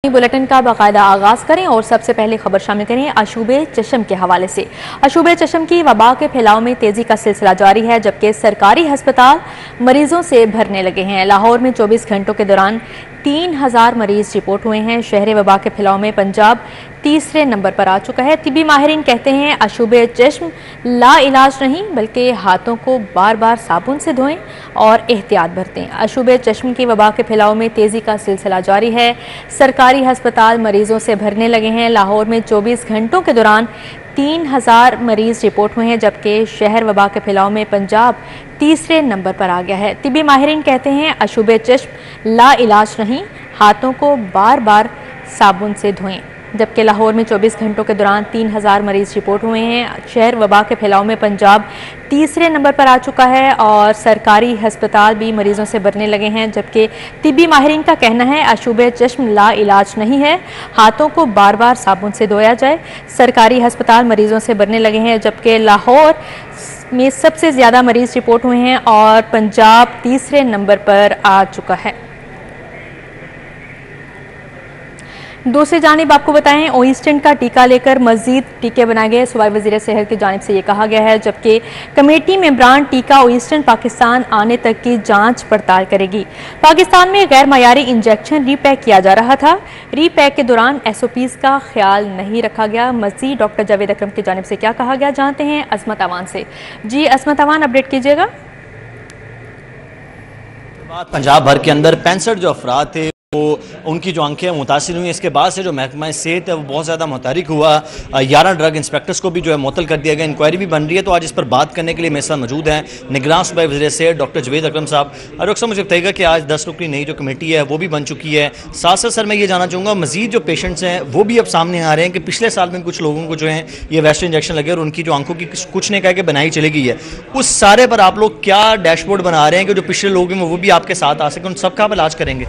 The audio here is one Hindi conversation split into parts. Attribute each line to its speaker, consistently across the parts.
Speaker 1: बुलेटिन का बाकायदा आगाज करें और सबसे पहले खबर शामिल करें अशूबे चशम के हवाले से। अशूबे चशम की वबा के फैलाव में तेजी का सिलसिला जारी है, जबकि सरकारी अस्पताल मरीजों से भरने लगे हैं। लाहौर में 24 घंटों के दौरान 3000 मरीज रिपोर्ट हुए हैं। शहर वबा के फैलाव में पंजाब तीसरे नंबर पर आ चुका है। तिब्बी माहिरीन कहते हैं अशूबे चश्म ला इलाज नहीं, बल्कि हाथों को बार बार साबुन से धोएं और एहतियात बरतें। अशूबे चश्म की वबा के फैलाव में तेजी का सिलसिला जारी है। सरकारी अस्पताल मरीजों से भरने लगे हैं। लाहौर में 24 घंटों के दौरान 3000 मरीज रिपोर्ट हुए हैं, जबकि शहर वबा के फैलाव में पंजाब तीसरे नंबर पर आ गया है। तिब्बी माहिरीन कहते हैं अशूबे चश्म ला इलाज नहीं, हाथों को बार बार साबुन से धोएं। जबकि लाहौर में 24 घंटों के दौरान 3000 मरीज रिपोर्ट हुए हैं। शहर वबा के फैलाव में पंजाब तीसरे नंबर पर आ चुका है और सरकारी अस्पताल भी मरीजों से भरने लगे हैं, जबकि तिब्बी माहिरीन का कहना है अशूबे चश्म ला इलाज नहीं है, हाथों को बार बार साबुन से धोया जाए। सरकारी अस्पताल मरीजों से भरने लगे हैं, जबकि लाहौर में सबसे ज़्यादा मरीज रिपोर्ट हुए हैं और पंजाब तीसरे नंबर पर आ चुका है। दूसरी जानिब आपको बताएं ओइस्टेंट का टीका लेकर मजीद टीके बनाए गए। सूबाई वज़ीर सेहत की जानिब से ये कहा गया है, जबकि कमेटी मेंबरान टीका ओइस्टेंट पाकिस्तान आने तक की जांच पड़ताल करेगी। पाकिस्तान में गैर मयारी इंजेक्शन रीपैक किया जा रहा था। रीपैक के दौरान SOPs का ख्याल नहीं रखा गया। मजीद डॉक्टर जावेद अकरम की जानिब से क्या कहा गया, जानते हैं असमत अवान से। जी असमत अवान, अपडेट कीजिएगा।
Speaker 2: पंजाब भर के अंदर 65 जो अफराद थे वो उनकी जो आंखें मुतासिर हुई, इसके बाद से जो महकमा सेहत है वो बहुत ज़्यादा मुतहरिक हुआ। 11 ड्रग इंस्पेक्टर्स को भी जो है मुअत्तल कर दिया गया। इंक्वायरी भी बन रही है, तो आज इस पर बात करने के लिए मेरे साथ मौजूद हैं निगरान सूबाई वज़ीर सेहत डॉक्टर जावेद अकरम साहब। डॉक्टर साहब, मुझे बताइएगा कि आज 10 रुकनी नई जो कमेटी है वो भी बन चुकी है। साथ साथ सर मैं ये जानना चाहूँगा मजीद जो पेशेंट्स हैं वो भी अब सामने आ रहे हैं कि पिछले साल में कुछ लोगों को जो है ये वेस्ट इंजेक्शन लगे और उनकी जो आंखों की कुछ ने कहा कि बनाई चली गई है। उस सारे पर आप लोग क्या डैशबोर्ड बना रहे हैं कि जो पिछले लोग हैं वो भी आपके साथ आ सकें, उन सबका आप इलाज करेंगे?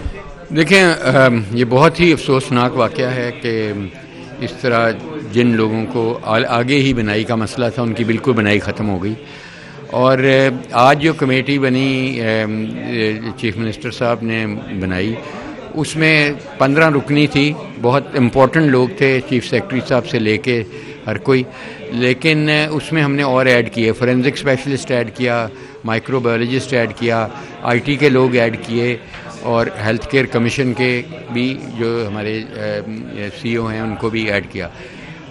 Speaker 3: देखें, ये बहुत ही अफसोसनाक वाक़या है कि इस तरह जिन लोगों को आगे ही बनाई का मसला था उनकी बिल्कुल बनाई ख़त्म हो गई। और आज जो कमेटी बनी चीफ मिनिस्टर साहब ने बनाई, उसमें 15 रुकनी थी। बहुत इम्पोर्टेंट लोग थे, चीफ सेक्रेटरी साहब से लेके हर कोई, लेकिन उसमें हमने और ऐड किए। फोरेंसिक स्पेशलिस्ट ऐड किया, माइक्रोबायोलॉजिस्ट ऐड किया, IT के लोग ऐड किए और हेल्थ केयर कमीशन के भी जो हमारे CEO हैं उनको भी ऐड किया।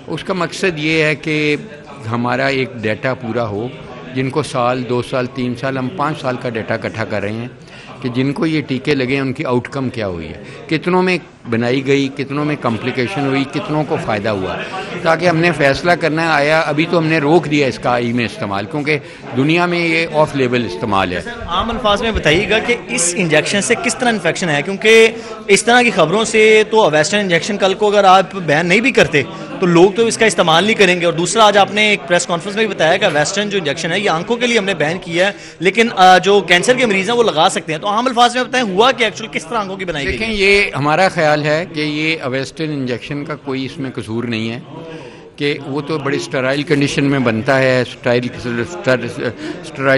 Speaker 3: उसका मकसद ये है कि हमारा एक डाटा पूरा हो। जिनको साल 2 साल 3 साल, हम 5 साल का डाटा इकट्ठा कर रहे हैं कि जिनको ये टीके लगे उनकी आउटकम क्या हुई है, कितनों में बनाई गई, कितनों में कॉम्प्लिकेशन हुई, कितनों को फ़ायदा हुआ, ताकि हमने फ़ैसला करना आया। अभी तो हमने रोक दिया इसका आई में इस्तेमाल, क्योंकि दुनिया में ये ऑफ लेवल इस्तेमाल है।
Speaker 2: आम अल्फाज में बताइएगा कि इस इंजेक्शन से किस तरह इन्फेक्शन है, क्योंकि इस तरह की खबरों से तो वेस्टर्न इंजेक्शन कल को अगर आप बैन नहीं भी करते तो लोग तो इसका इस्तेमाल नहीं करेंगे। और दूसरा, आज आपने एक प्रेस कॉन्फ्रेंस में भी बताया कि वेस्टर्न जो इंजेक्शन है ये आंखों के लिए हमने बैन किया है, लेकिन जो कैंसर के मरीज हैं वो लगा सकते हैं। तो आम अल्फाज में बताएं हुआ कि एक्चुअली किस तरह आंखों की बनाई गई?
Speaker 3: देखें, ये हमारा ख्याल है कि ये वेस्टर्न इंजेक्शन का कोई इसमें कसूर नहीं है, कि वो तो बड़ी स्टराइल कंडीशन में बनता है, स्टराइल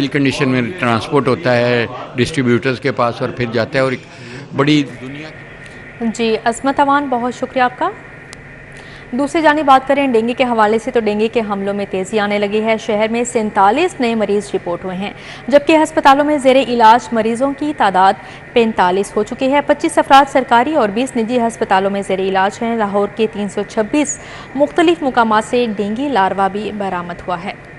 Speaker 3: कंडीशन में ट्रांसपोर्ट होता है डिस्ट्रीब्यूटर्स के पास और फिर जाता है और एक बड़ी दुनिया।
Speaker 1: जी असमत अवान, बहुत शुक्रिया आपका। दूसरी जानी बात करें डेंगू के हवाले से, तो डेंगू के हमलों में तेज़ी आने लगी है। शहर में 47 नए मरीज रिपोर्ट हुए हैं, जबकि अस्पतालों में ज़ेरे इलाज मरीजों की तादाद 45 हो चुकी है। 25 अफराद सरकारी और 20 निजी अस्पतालों में ज़ेरे इलाज हैं। लाहौर के 326 मुख्तलिफ मुकामात से डेंगू लार्वा भी बरामद हुआ है।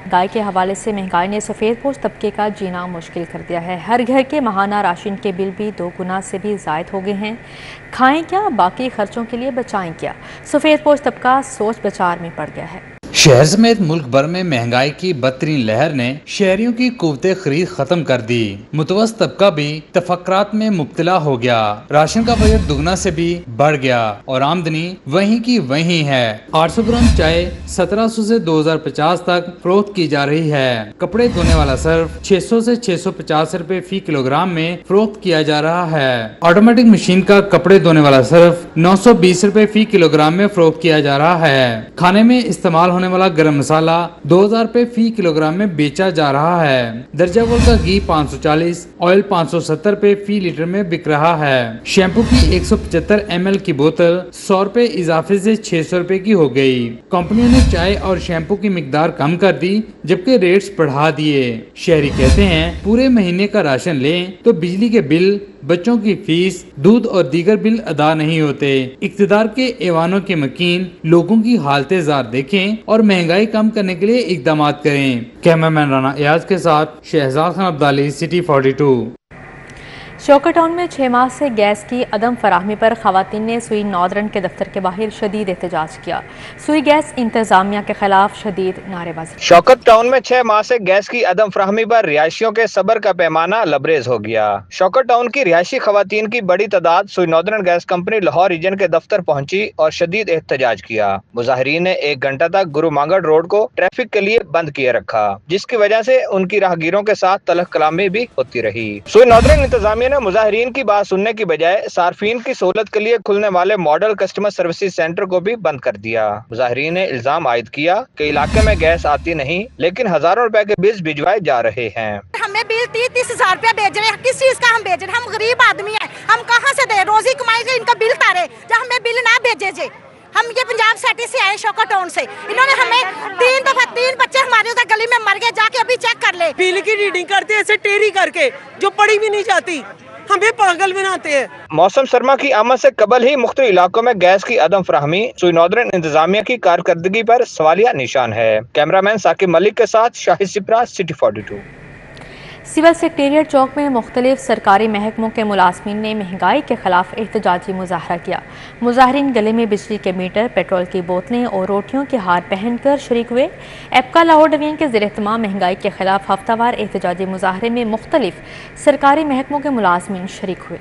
Speaker 1: महंगाई के हवाले से महंगाई ने सफ़ेद पोश तबके का जीना मुश्किल कर दिया है। हर घर के माहाना राशन के बिल भी 2 गुना से भी ज़ायद हो गए हैं। खाएं क्या, बाकी खर्चों के लिए बचाएं क्या, सफ़ेद पोश तबका सोच विचार में पड़ गया है।
Speaker 4: शहर समेत मुल्क भर में महंगाई की बदतरीन लहर ने शहरियों की कुव्वते खरीद खत्म कर दी। मुतवस्सित तबका भी तफक्कुरात में मुब्तला हो गया। राशन का बजट दुगना से भी बढ़ गया और आमदनी वहीं की वहीं है। 800 ग्राम चाय 1700 से 2050 तक फरोख्त की जा रही है। कपड़े धोने वाला सर्फ 600 से 650 रुपए फी किलोग्राम में फरोख्त किया जा रहा है। ऑटोमेटिक मशीन का कपड़े धोने वाला सर्फ 920 रुपए फी किलोग्राम में फरोख्त किया जा रहा है। खाने में इस्तेमाल होने वाला गरम मसाला 2000 रुपए फी किलोग्राम में बेचा जा रहा है। दर्जा अव्वल का घी 540, ऑयल 570 रुपए फी लीटर में बिक रहा है। शैम्पू की 175 ml की बोतल 100 रुपए इजाफे से 600 रुपए की हो गई। कंपनियों ने चाय और शैम्पू की मिकदार कम कर दी, जबकि रेट्स बढ़ा दिए। शहरी कहते हैं पूरे महीने का राशन लें तो बिजली के बिल, बच्चों की फीस, दूध और दीगर बिल अदा नहीं होते। इक्तदार के ऐवानों के मकीन लोगों की हालतें जार देखें और महंगाई कम करने के लिए इकदाम करें। कैमरामैन राना एयाज के साथ शहजाद खान अब्दाली, सिटी 42।
Speaker 1: शौकत टाउन में 6 माह से गैस की अदम फराहमी पर खवातीन ने सुई नॉर्दर्न के दफ्तर के बाहर शदीद एहतजाज किया। सुई गैस इंतजामिया के खिलाफ शदीद नारेबाजी।
Speaker 5: शौकत टाउन में 6 माह से गैस की अदम फराहमी पर रिहायशियों के सब्र का पैमाना लबरेज हो गया। शौकत टाउन की रिहायशी खवातीन की बड़ी तादाद Sui northern gas company Lahore region के दफ्तर पहुंची और शदीद एहतजाज किया। मुजाहिरीन ने 1 घंटा तक गुरु मांगड़ रोड को ट्रैफिक के लिए बंद किए रखा, जिसकी वजह से उनकी राहगीरों के साथ तलख कलामी भी होती रही। सुई नॉर्दर्न इंतजामिया ने मुजाहिरीन की बात सुनने की बजाय सार्फिन की सहूलत के लिए खुलने वाले मॉडल कस्टमर सर्विसेज सेंटर को भी बंद कर दिया। मुजाहिरीन ने इल्जाम आयद किया कि इलाके में गैस आती नहीं, लेकिन हजारों रुपए के बिल भिजवाए जा रहे हैं।
Speaker 6: हमें बिल 30-30 हजार रुपया भेज रहे हैं, किस चीज का हम भेज रहे हैं? हम गरीब आदमी हैं, हम कहाँ से दे? रोजी कमाई से इनका बिल तारे, जब हमें बिल ना भेजे जे। हम ये पंजाब सिटी से आए, शौकत टाउन से। इन्होंने हमें 3 दफा 3 बच्चे हमारे उधर गली में मर गए, जाके अभी चेक कर ले।
Speaker 7: बिल की रीडिंग करते हैं ऐसे टेरी करके, जो पढ़ी भी नहीं जाती, हमें पागल बनाते हैं।
Speaker 5: मौसम सरमा की आमद से कबल ही मुख्तलिफ इलाकों में गैस की अदम फराहमी सुई नॉर्दर्न इंतजामिया की कारकर्दगी पर सवालिया निशान है। कैमरामैन साकिब मलिक के साथ Shahid Sipra, city 42।
Speaker 1: Civil secretariat chowk में मुख्तलिफ सरकारी महकमों के मुलाजमीन ने महंगाई के खिलाफ एहतजाजी मुजाहरा किया। मुजाहरीन गले में बिजली के मीटर, पेट्रोल की बोतलें और रोटियों के हार पहनकर शरीक हुए। एपका लाहौर डिवीजन के ज़ेर एहतमाम महंगाई के खिलाफ हफ्तावार एहतजाजी मुजाहरे में मुख्तलिफ सरकारी महकमों के मुलाजमीन शरीक हुए।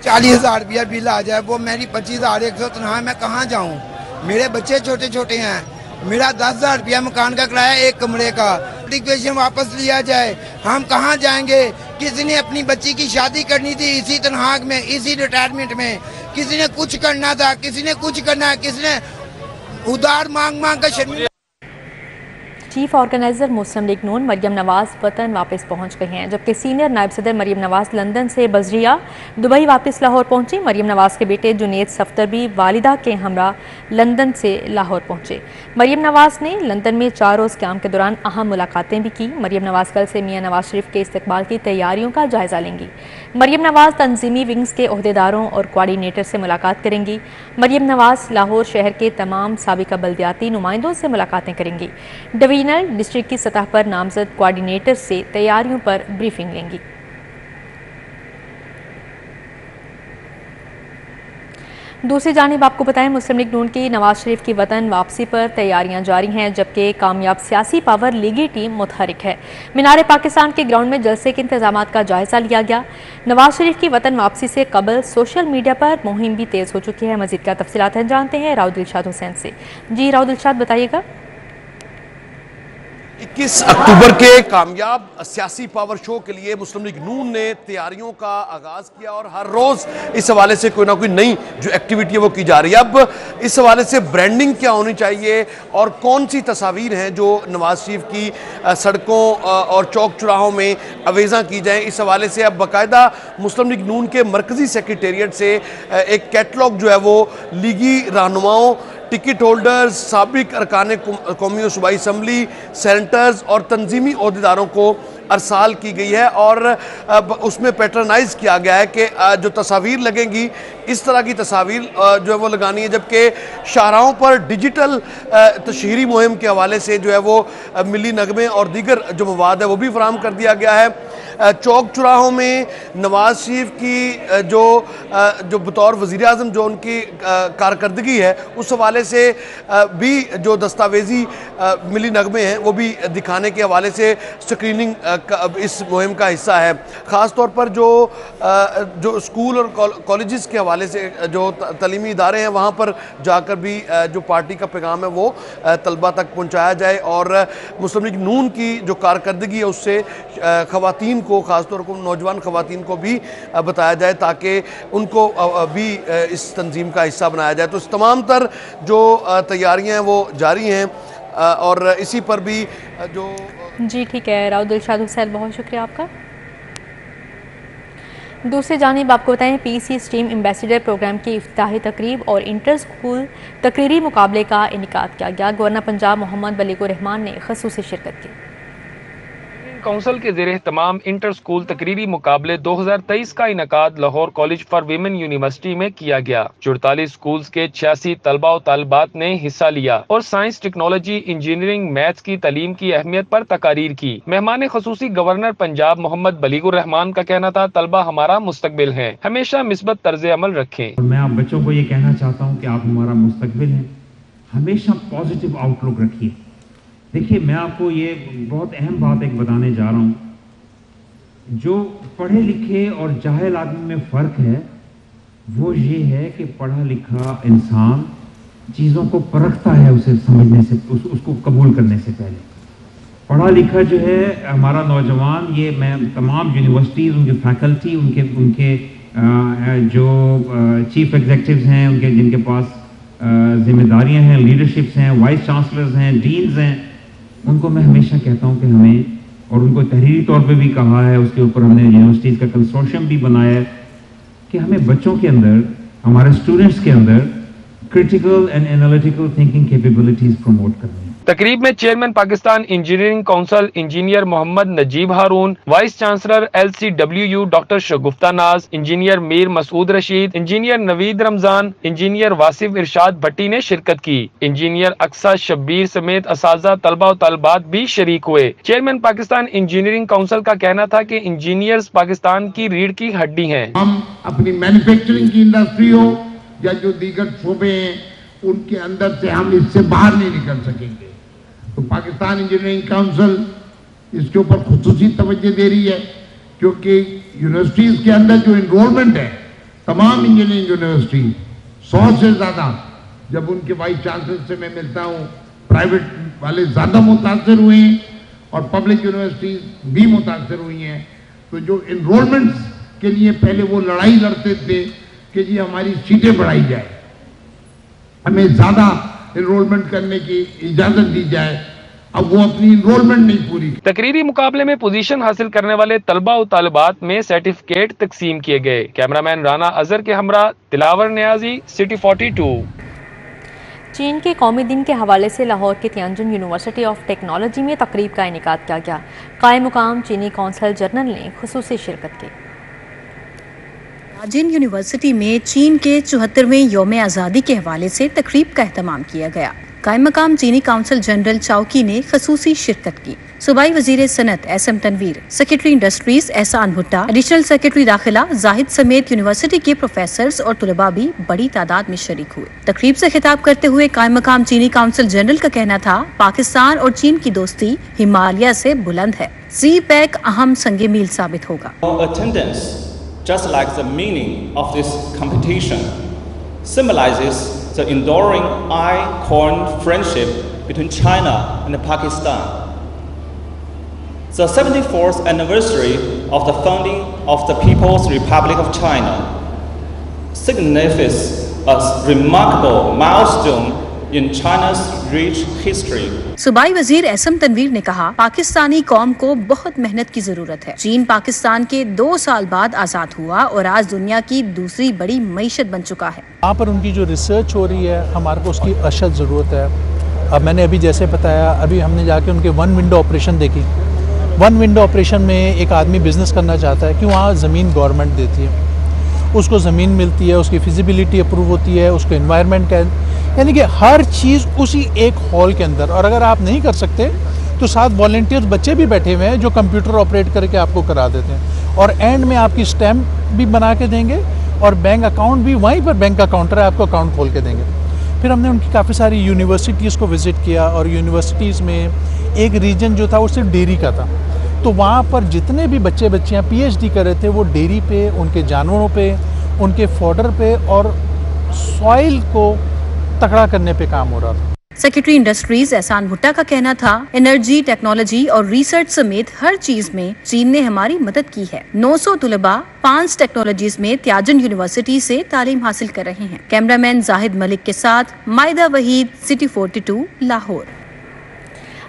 Speaker 8: 40,000 रुपया बिल आ जाए, वो मेरी 25,100 तनख्वाह, मैं कहाँ जाऊँ? मेरे बच्चे छोटे छोटे हैं, मेरा 10,000 रुपया मकान का किराया 1 कमरे का। एप्लीकेशन वापस लिया जाए, हम कहाँ जाएंगे? किसी ने अपनी बच्ची की शादी करनी थी इसी तनख्वाह में, इसी रिटायरमेंट में, किसी ने कुछ करना था, किसी ने कुछ करना है, किसी ने उधार मांग मांग कर शर्मिंदा।
Speaker 1: चीफ ऑर्गेनाइजर मुस्लिम लीग नून मरियम नवाज वतन वापस पहुंच गई हैं, जबकि सीनियर नायब सदर मरियम नवाज लंदन से बजरिया दुबई वापस लाहौर पहुंची। मरियम नवाज के बेटे जुनेद सफ्तर भी वालिदा के हमरा लंदन से लाहौर पहुंचे। मरियम नवाज ने लंदन में 4 रोज़ क़याम के दौरान अहम मुलाकातें भी की। मरियम नवाज कल से मियां नवाज शरीफ के इस्तकबाल की तैयारियों का जायजा लेंगी। मरियम नवाज तंजीमी विंग्स के ओहदेदारों और कोआर्डिनेटर से मुलाकात करेंगी। मरियम नवाज लाहौर शहर के तमाम साबिका बल्दियाती नुमाइंदों से मुलाकातें करेंगी। डिवीजनल डिस्ट्रिक्ट की सतह पर नामजद कोआर्डिनेटर से तैयारियों पर ब्रीफिंग लेंगी। दूसरी जानिब आपको बताएं, मुस्लिम लीग नून की नवाज शरीफ की वतन वापसी पर तैयारियां जारी हैं, जबकि कामयाब सियासी पावर लीगी टीम मुतहरिक है। मीनार पाकिस्तान के ग्राउंड में जलसे के इंतजाम का जायजा लिया गया। नवाज शरीफ की वतन वापसी से कबल सोशल मीडिया पर मुहिम भी तेज हो चुकी है। मजीद का तफसीलात हैं जानते हैं राव दिलशाद हुसैन से। जी राव दिलशाद, बताइएगा।
Speaker 9: 21 अक्टूबर के कामयाब सियासी पावर शो के लिए मुस्लिम लीग नून ने तैयारियों का आगाज किया और हर रोज इस हवाले से कोई ना कोई नई जो एक्टिविटी है वो की जा रही है। अब इस हवाले से ब्रांडिंग क्या होनी चाहिए और कौन सी तस्वीर हैं जो नवाज शरीफ की सड़कों और चौक चौराहों में अवेजा की जाए, इस हवाले से अब बाकायदा मुस्लिम लीग नून के मरकजी सेक्रेटेरिएट से एक कैटलॉग जो है वो लीगी रहनुमाओं, टिकट होल्डर्स, साबिक अरकान कौमी और सूबाई असम्बली, सेनेटर्स और तंजीमी ओहदेदारों को अरसाल की गई है और उसमें पैटर्नाइज किया गया है कि जो तस्वीर लगेंगी इस तरह की तस्वीर जो है वो लगानी है। जबकि शाहराहों पर डिजिटल तशहीरी मुहिम के हवाले से जो है वो मिली नगमे और दीगर जो मवाद है वो भी फराहम कर दिया गया है। चौक चौराहों में नवाज शरीफ की जो बतौर वज़ीर आज़म जो उनकी कारकर्दगी है उस हवाले से भी जो दस्तावेजी मिली नगमे हैं वो भी दिखाने के हवाले से स्क्रीनिंग इस मुहिम का हिस्सा है। ख़ास तौर पर जो स्कूल और कॉलेजेस के हवाले से जो तलीमी इदारे हैं वहाँ पर जाकर भी जो पार्टी का पैगाम है वो तलबा तक पहुँचाया जाए और मुस्लिम लीग नून की जो कारकर्दगी है उससे ख़वातीन को, ख़ासतौर पर नौजवान ख़वातीन को भी बताया जाए ताकि उनको भी इस तंजीम का हिस्सा बनाया जाए। तो इस तमाम तर जो तैयारियाँ हैं वो जारी हैं। और इसी पर भी जो
Speaker 1: जी ठीक है राव दिलशाद हुसैन, बहुत शुक्रिया आपका। दूसरी जानिब आपको बताएं, पीसी स्टीम एम्बेसडर प्रोग्राम की इफ्तिताही तकरीब और इंटर स्कूल तकरीरी मुकाबले का इनेकाद किया गया। गवर्नर पंजाब मोहम्मद बलीगुर रहमान ने खसूसी शिरकत की।
Speaker 10: काउंसिल के ज़ेरे तमाम इंटर स्कूल तकरीरी मुकाबले 2023 का इनकाद Lahore college for women university में किया गया। 44 स्कूल्स के 86 तलबा और तलबात ने हिस्सा लिया और साइंस, टेक्नोलॉजी, इंजीनियरिंग, मैथ्स की तालीम की अहमियत पर तकारीर की। मेहमान खसूसी गवर्नर पंजाब मोहम्मद बलीगुर रहमान का कहना था, तलबा हमारा मुस्तकबिल है, हमेशा मिस्बत तर्ज अमल रखें।
Speaker 11: मैं आप बच्चों को ये कहना चाहता हूँ कि आप हमारा मुस्तकबिल हैं, हमेशा पॉजिटिव आउटलुक रखिए। देखिए, मैं आपको ये बहुत अहम बात एक बताने जा रहा हूँ, जो पढ़े लिखे और जाहिल आदमी में फ़र्क है वो ये है कि पढ़ा लिखा इंसान चीज़ों को परखता है उसे समझने से, उसको कबूल करने से पहले। पढ़ा लिखा जो है हमारा नौजवान, ये मैं तमाम यूनिवर्सिटीज़, उनकी फैकल्टी, उनके जो चीफ एग्जेक्टिव्स हैं, उनके जिनके पास जिम्मेदारियां हैं, लीडरशिप्स हैं, वाइस चांसलर्स हैं, डीन्स हैं, उनको मैं हमेशा कहता हूं कि हमें, और उनको तहरीरी तौर पे भी कहा है, उसके ऊपर हमने यूनिवर्सिटीज़ का कंसोर्शियम भी बनाया है कि हमें बच्चों के अंदर, हमारे स्टूडेंट्स के अंदर critical and analytical thinking capabilities promote करनी है।
Speaker 10: तकरीब में chairman Pakistan engineering council engineer Mohammad Najeeb Haroon, vice chancellor LCWU doctor Shagufta Naz, engineer Mir Masood Rashid, engineer Naveed Ramzan, engineer Wasif Irshad Bhatti ने शिरकत की। इंजीनियर अक्सा शब्बीर समेत असातिज़ा, तलबा और तलबात भी शरीक हुए। चेयरमैन पाकिस्तान इंजीनियरिंग काउंसिल का कहना था कि इंजीनियर्स पाकिस्तान की रीढ़ की हड्डी हैं।
Speaker 12: हम अपनी मैन्युफैक्चरिंग की इंडस्ट्री हो या जो दीगर शोबे हैं, उनके अंदर से हम इससे बाहर नहीं निकल सकेंगे। तो पाकिस्तान इंजीनियरिंग काउंसिल इसके ऊपर खुसूसी तवज्जो दे रही है, क्योंकि यूनिवर्सिटीज़ के अंदर जो इनरोलमेंट है, तमाम इंजीनियरिंग यूनिवर्सिटी 100 से ज़्यादा, जब उनके वाइस चांसलर से मैं मिलता हूँ, प्राइवेट वाले ज़्यादा मुतासर हुए हैं और पब्लिक यूनिवर्सिटीज़ भी मुतासर हुई हैं। तो जो इनरोलमेंट्स के लिए पहले वो लड़ाई लड़ते थे कि जी हमारी सीटें बढ़ाई जाए, हमें ज़्यादा एनरोलमेंट करने की इजाजत दी जाए, अब वो अपनी एनरोलमेंट नहीं पूरी।
Speaker 10: तकरीरी मुकाबले में पोजीशन हासिल करने वाले तलबा और तालिबात में सर्टिफिकेट तकसीम किए गए। कैमरामैन राना अजहर के हमरा तिलावर न्याजी, सिटी 42।
Speaker 1: चीन के कौमी दिन के हवाले से लाहौर के तियानजिन यूनिवर्सिटी ऑफ टेक्नोलॉजी में तकरीब का इनेकाद किया गया। कायम मुकाम चीनी कौंसल जनरल ने खुसूसी शिरकत की।
Speaker 13: तियानजिन यूनिवर्सिटी में चीन के 74वें यौम आज़ादी के हवाले से तकरीब का एहतमाम किया गया। कायम मकाम चीनी काउंसिल जनरल चाओकी ने खसूसी शिरकत की। सूबाई वजीर सनत SM Tanveer, secretary industries Ehsan Bhutta, additional secretary दाखिला जाहिद समेत यूनिवर्सिटी के प्रोफेसर्स और तुलबा भी बड़ी तादाद में शरीक हुए। तकरीब से खिताब करते हुए कायम मकाम चीनी काउंसिल जनरल का कहना था, पाकिस्तान और चीन की दोस्ती हिमालय से बुलंद है। CPEC अहम संगे मील साबित होगा।
Speaker 14: Just like the meaning of this competition symbolizes the enduring icon friendship between China and Pakistan. The 74th anniversary of the founding of the People's Republic of China signifies a remarkable milestone in China's rich history.
Speaker 13: सूबाई वजीर SM तनवीर ने कहा, पाकिस्तानी कौम को बहुत मेहनत की जरूरत है। चीन पाकिस्तान के 2 साल बाद आज़ाद हुआ और आज दुनिया की दूसरी बड़ी मईशत बन चुका है।
Speaker 15: यहाँ पर उनकी जो रिसर्च हो रही है, हमारे को उसकी अशद ज़रूरत है। अब मैंने अभी जैसे बताया, अभी हमने जाके उनके 1 विंडो ऑपरेशन देखी। 1 विंडो ऑपरेशन में एक आदमी बिजनेस करना चाहता है कि वहाँ ज़मीन गवर्नमेंट देती है, उसको ज़मीन मिलती है, उसकी फिजिबिलिटी अप्रूव होती है, उसको एनवायरनमेंट का, यानी कि हर चीज़ उसी एक हॉल के अंदर। और अगर आप नहीं कर सकते तो साथ वॉलंटियर्स बच्चे भी बैठे हुए हैं जो कंप्यूटर ऑपरेट करके आपको करा देते हैं, और एंड में आपकी स्टैम्प भी बना के देंगे और बैंक अकाउंट भी वहीं पर, बैंक अकाउंटर है, आपको अकाउंट खोल के देंगे। फिर हमने उनकी काफ़ी सारी यूनिवर्सिटीज़ को विज़िट किया और यूनिवर्सिटीज़ में एक रीजन जो था वो सिर्फ डेयरी का था। तो वहाँ पर जितने भी बच्चे बच्चियाँ PhD कर रहे थे वो डेयरी पे, उनके जानवरों पे, उनके फॉडर पे और सॉइल को तगड़ा करने पे काम हो रहा था।
Speaker 13: सेक्रेटरी इंडस्ट्रीज एहसान भुट्टा का कहना था, एनर्जी, टेक्नोलॉजी और रिसर्च समेत हर चीज में चीन ने हमारी मदद की है। 900 तुलबा 5 टेक्नोलॉजीज में तियानजिन यूनिवर्सिटी से तालीम हासिल कर रहे हैं। कैमरामैन जाहिद मलिक के साथ मायदा वहीद, सिटी 42, लाहौर।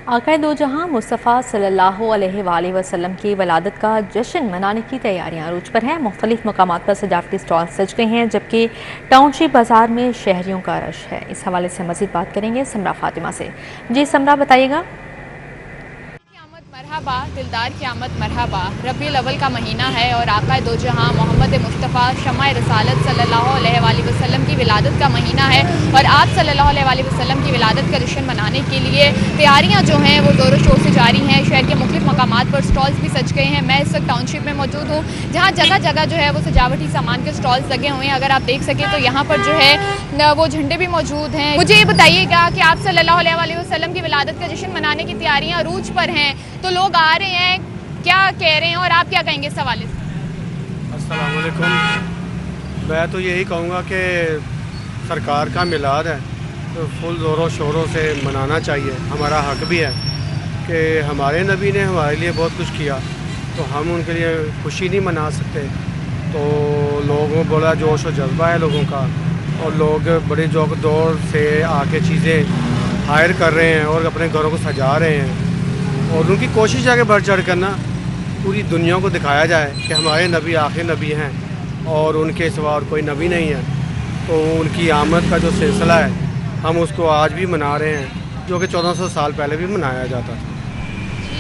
Speaker 1: आक़ाए दो जहां मुस्तफ़ा सल्लल्लाहु अलैहि वसल्लम की वलादत का जश्न मनाने की तैयारियां अरूज पर हैं। मुख्तलिफ मकामात पर सजावटी स्टॉल सज गए हैं, जबकि टाउनशिप बाजार में शहरियों का रश है। इस हवाले से मज़ीद बात करेंगे समरा फातिमा से। जी समरा, बताइएगा।
Speaker 16: मरहबा दिलदार की आमद मरहबा। रबीउल अव्वल का महीना है और आक़ाए दो जहां मोहम्मद मुस्तफ़ा शमाए रसालत सल्लल्लाहु अलैहि वसल्लम की विलादत का महीना है और आप सल्लल्लाहु अलैहि वसल्लम की विलादत का जश्न मनाने के लिए तैयारियां जो हैं वो ज़ोरों शोर से जारी हैं। शहर के मुख्तलिफ मकामात पर स्टॉल्स भी सज गए हैं। मैं इस वक्त टाउनशिप में मौजूद हूँ, जहाँ जगह जगह जो है वो सजावटी सामान के स्टॉल्स लगे हुए हैं। अगर आप देख सकें तो यहाँ पर जो है वो झंडे भी मौजूद हैं। मुझे ये बताइएगा कि आप सल्लल्लाहु अलैहि वसल्लम की विलादत का जश्न मनाने की तैयारियाँ अरूज पर हैं, तो लोग आ रहे हैं, क्या कह रहे हैं और आप क्या कहेंगे इस हवाले से?
Speaker 17: अस्सलाम वालेकुम। मैं तो यही कहूँगा कि सरकार का मिलाद है तो फुल ज़ोरों शोरों से मनाना चाहिए। हमारा हक भी है कि हमारे नबी ने हमारे लिए बहुत कुछ किया, तो हम उनके लिए खुशी नहीं मना सकते। तो लोगों बड़ा जोश और जज्बा है लोगों का, और लोग बड़े जोक दौड़ से आके चीज़ें हायर कर रहे हैं और अपने घरों को सजा रहे हैं। और उनकी कोशिश है कि बढ़ चढ़ करना पूरी दुनिया को दिखाया जाए कि हमारे नबी आखिर नबी हैं और उनके सिवा और कोई नबी नहीं है। तो उनकी आमद का जो सिलसिला है हम उसको आज भी मना रहे हैं, जो कि 1400 साल पहले भी मनाया जाता था।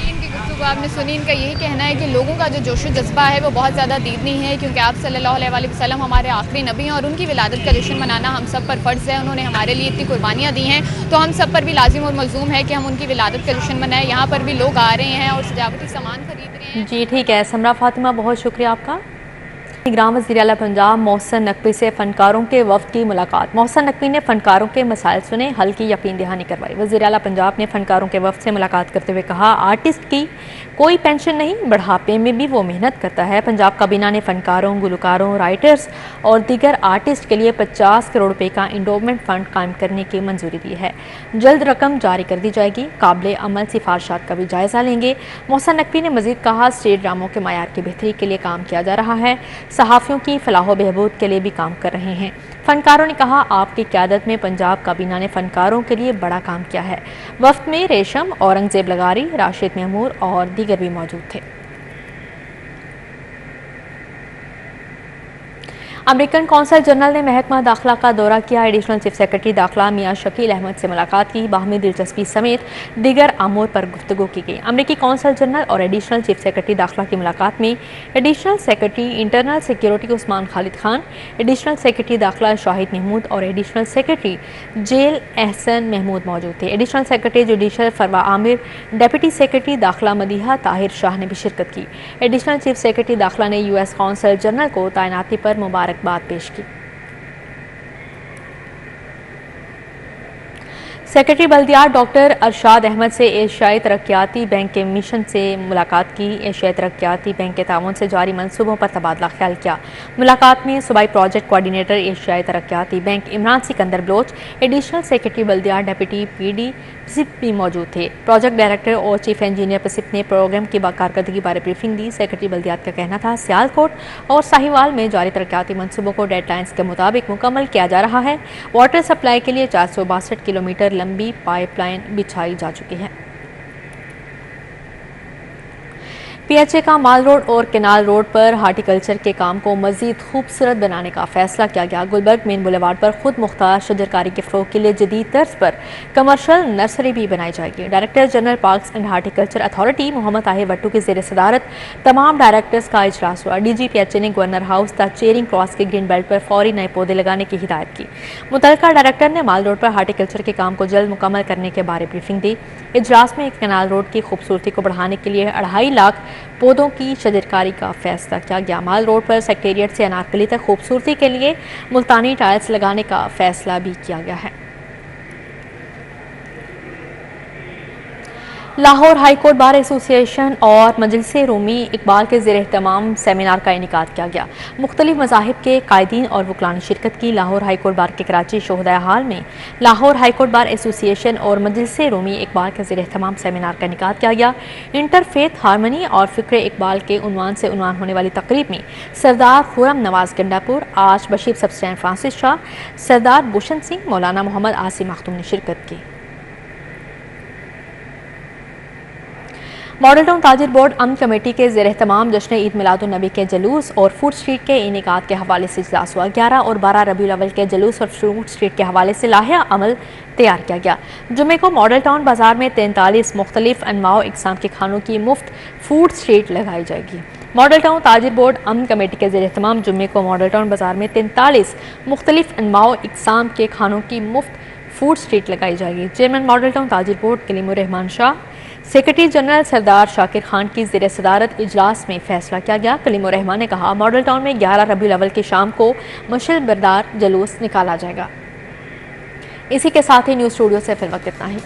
Speaker 16: इनकी गुफ्तगू आपने सुनी। इनका यही कहना है कि लोगों का जो जोश जज्बा है वो बहुत ज़्यादा दीदनी है, क्योंकि आप सल्लल्लाहु अलैहि वसल्लम हमारे आखिरी नबी हैं और उनकी विलादत का जश्न मनाना हम सब पर फ़र्ज़ है। उन्होंने हमारे लिए इतनी कुर्बानियाँ दी हैं, तो हम सब पर भी लाजिम और मलजूम है कि हम उनकी विलादत का जश्न मनाएं। यहाँ पर भी लोग आ रहे हैं और सजावटी सामान खरीद रहे हैं।
Speaker 1: जी ठीक है समरा फातिमा, बहुत शुक्रिया आपका। ग्राम वज़ीर आला पंजाब मोहसिन नकवी से फ़नकारों के वफ़द की मुलाकात। मोहसिन नकवी ने फ़नकारों के मसाइल सुने, हल की यकीन दहानी करवाई। वज़ीर आला पंजाब ने फ़नकारों के वफ़द से मुलाकात करते हुए कहा, आर्टिस्ट की कोई पेंशन नहीं, बढ़ापे में भी वो मेहनत करता है। पंजाब काबीना ने फ़नकारों, गुलकारों, राइटर्स और दीगर आर्टिस्ट के लिए 50 करोड़ रुपये का इंडोमेंट फ़ंड कायम करने की मंजूरी दी है। जल्द रकम जारी कर दी जाएगी। काबिल अमल सिफारिशात का भी जायज़ा लेंगे। मोहसिन नकवी ने मज़ीद कहा, स्टेट ड्रामों के मयार की बेहतरी के लिए काम किया जा रहा है, सहाफ़ियों की फलाह बहबूद के लिए भी काम कर रहे हैं। फ़नकारों ने कहा, आपकी क़यादत में पंजाब काबीना ने फ़नकारों के लिए बड़ा काम किया है। वफ़द में रेशम, औरंगज़ेब लगारी, राशिद महमूद और दीगर भी मौजूद थे। अमेरिकन कौंसल जनरल ने महकमा दाखिला का दौरा किया। एडिशनल चीफ सेक्रेटरी दाखिला मियां शकील अहमद से मुलाकात की। बाहमी दिलचस्पी समेत दीगर अमूर पर गुफ्तगू की गई। अमेरिकी कौंसल जनरल और एडिशनल चीफ सेक्रेटरी दाखिला की मुलाकात में additional secretary internal security Usman Khalid Khan, additional secretary दाखिला शाहिद महमूद और additional secretary jail Ehsan Mahmood मौजूद थे। Additional secretary judicial Farwa Aamir, deputy secretary दाखिला मदीहा ताहिर शाह ने भी शिरकत की। एडिशनल चीफ सेक्रेटरी दाखिला ने US कौंसल जनरल को तैनाती पर मुबारकबाद पेश की। सेक्रेटरी बल्दियात डॉक्टर अरशाद अहमद से एशियाई तरक्याती बैंक के मिशन से मुलाकात की। एशियाई तरक्याती बैंक के ताउन से जारी मंसूबों पर तबादला ख्याल किया। मुलाकात में सूबाई प्रोजेक्ट कोऑर्डिनेटर एशियाई तरक्याती bank Imran Sikandar Baloch, additional secretary बल्दियात डेप्यूटी PD पिसिप भी मौजूद थे। प्रोजेक्ट डायरेक्टर और चीफ इंजीनियर पिसिप ने प्रोग्राम की बाकारकर्दगी बारे ब्रीफिंग दी। सेक्रेटरी बल्दियात का कहना था, सियालकोट और साहिवाल में जारी तरक्याती मंसूबों को डेडलाइंस के मुताबिक मुकम्मल किया जा रहा है। वाटर सप्लाई के लिए 462 किलोमीटर लंबी पाइपलाइन बिछाई जा चुकी है। PHA का माल रोड और केनाल रोड पर हार्टिकल्चर के काम को मजीद खूबसूरत बनाने का फैसला किया गया। गुलबर्ग मेन बुलेवार्ड पर खुद मुख्तार शजरकारी के फ़रोग के लिए जदीद तर्ज पर कमर्शल नर्सरी भी बनाई जाएगी। Director general parks and horticulture authority Mohammad Tahir Wattoo की ज़ेर सदारत तमाम डायरेक्टर्स का इजलास हुआ। DG PHA ने गवर्नर हाउस तक चेयरिंग क्रॉस के ग्रीन बेल्ट पर फौरी नए पौधे लगाने की हिदायत की। मुतल्लिका डायरेक्टर ने माल रोड पर हार्टिकल्चर के काम को जल्द मुकम्मल करने के बारे ब्रीफिंग दी। इजलास में केनाल रोड की खूबसूरती को बढ़ाने के लिए 2.5 लाख पौधों की शजरकारी का फैसला किया गया। माल रोड पर सेक्रेटेरिएट से अनारकली तक खूबसूरती के लिए मुल्तानी टाइल्स लगाने का फैसला भी किया गया है। Lahore high court bar association और मजलिस रूमी इकबाल के ज़ेर एहतमाम सेमिनार का इनेकाद किया गया। मुख्तलिफ मज़ाहिब के कायदीन और वकला ने शिरकत की। लाहौर हाई कोर्ट बार के कराची शोहदा हाल में Lahore high court bar association और मजलिस रूमी इकबाल के ज़ेर एहतमाम सेमिनार का इनेकाद किया गया। इंटरफेथ हारमनी और फ़िक्र इकबाल के उन्वान से उन्वान होने वाली तकरीब में सरदार खुरम नवाज गंडापुर, आर्च बशीर सबस्टैन फ्रांसिस शाह, सरदार भूषण सिंह, मौलाना मोहम्मद आसिम मखदूम ने शिरकत की। मॉडल टाउन ताजिर बोर्ड अमन कमेटी के ज़ेर एहतमाम जश्न ईद मिलादुन्नबी के जुलूस और फूड स्ट्रीट के इनेकाद के हवाले से इजलास हुआ। 11 और 12 रबीउल अव्वल के जुलूस और फूड स्ट्रीट के हवाले से लाहिया अमल तैयार किया गया। जुम्मे को मॉडल टाउन बाजार में 43 मुख्तलिफ अनवाओ इकसाम के खानों की मुफ्त फूड स्ट्रीट लगाई जाएगी। मॉडल टाउन ताजिर बोर्ड अमन कमेटी के ज़ेर एहतमाम जुम्मे को मॉडल टाउन बाजार में 43 मुख्तलिफ अनवाओ इकसाम के खानों की मुफ्त फूड स्ट्रीट लगाई जाएगी। चेयरमैन मॉडल टाउन ताजिर board Kalimur Rehman Shah, secretary general Sardar Shakir Khan की ज़ेर सदारत इजलास में फैसला किया गया। कलीमुर रहमान ने कहा, मॉडल टाउन में 11 रबीउल अव्वल की शाम को मशल बरदार जुलूस निकाला जाएगा। इसी के साथ ही न्यूज़ स्टूडियो से फिर वक्त इतना ही।